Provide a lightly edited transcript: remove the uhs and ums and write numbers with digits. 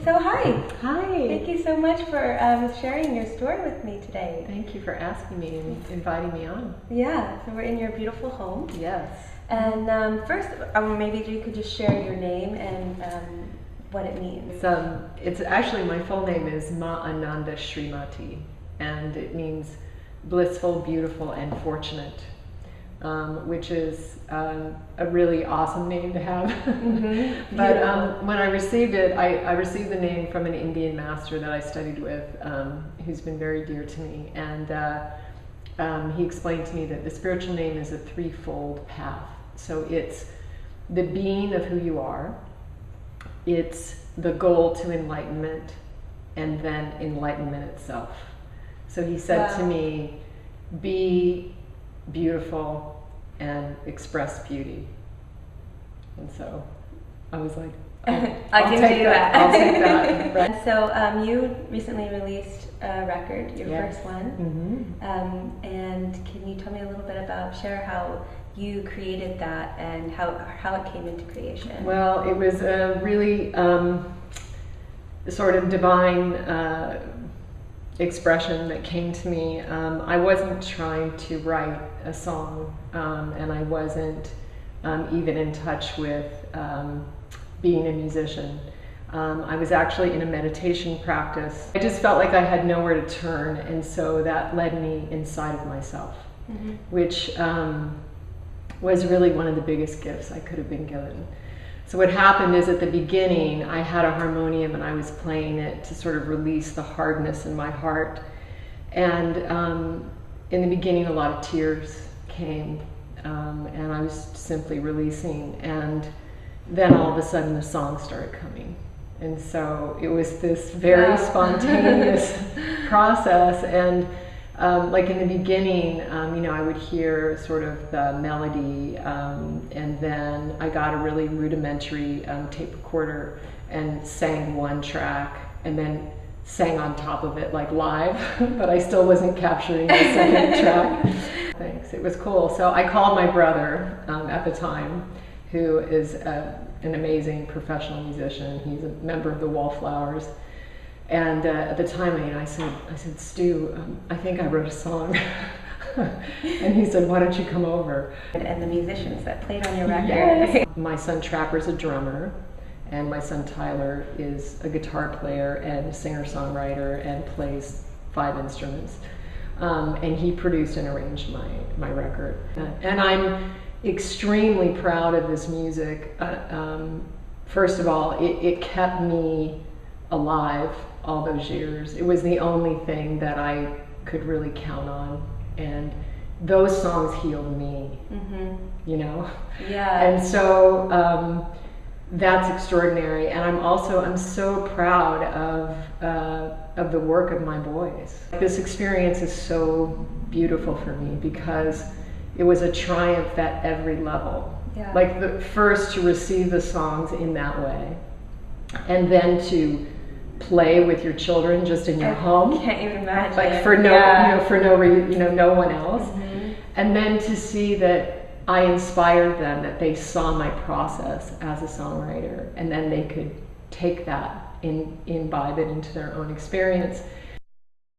So hi. Hi. Thank you so much for sharing your story with me today. Thank you for asking me and inviting me on. Yeah, so we're in your beautiful home. Yes. And first, maybe you could just share your name and what it means. It's actually, my full name is Ma Ananda Srimati, and it means blissful, beautiful, and fortunate, which is a really awesome name to have. Mm-hmm. But when I received it, I received the name from an Indian master that I studied with, who's been very dear to me, and he explained to me that the spiritual name is a threefold path. So it's the being of who you are, it's the goal to enlightenment, and then enlightenment itself. So he said to me, be beautiful and express beauty. And so I was like, I can do that. I'll take that. Right. So you recently released a record, your first one. Mm-hmm. And can you tell me a little bit about, share how you created that and how it came into creation? Well, it was a really sort of divine expression that came to me. I wasn't trying to write a song, and I wasn't even in touch with being a musician. I was actually in a meditation practice. I just felt like I had nowhere to turn, and so that led me inside of myself, which was really one of the biggest gifts I could have been given. So what happened is, at the beginning, I had a harmonium and I was playing it to sort of release the hardness in my heart. And in the beginning, a lot of tears came, and I was simply releasing. And then all of a sudden, the songs started coming. And so it was this very spontaneous process. And like in the beginning, I would hear sort of the melody, and then I got a really rudimentary tape recorder and sang one track, and then sang on top of it like live, but I still wasn't capturing the second track. Thanks, it was cool. So I called my brother at the time, who is an amazing professional musician. He's a member of the Wallflowers. And at the time, I said, Stu, I think I wrote a song. And he said, why don't you come over? And the musicians that played on your record. Yes. My son Trapper's a drummer, and my son Tyler is a guitar player and singer-songwriter and plays 5 instruments. And he produced and arranged my record. And I'm extremely proud of this music. First of all, it kept me alive all those years. It was the only thing that I could really count on, and those songs healed me. Yeah. And so that's extraordinary. And I'm so proud of the work of my boys. This experience is so beautiful for me because it was a triumph at every level. Yeah. Like first to receive the songs in that way, and then to play with your children just in your home. Can't even imagine. Like for no reason, no one else. And then to see that I inspired them, that they saw my process as a songwriter, and then they could take that, imbibe it into their own experience.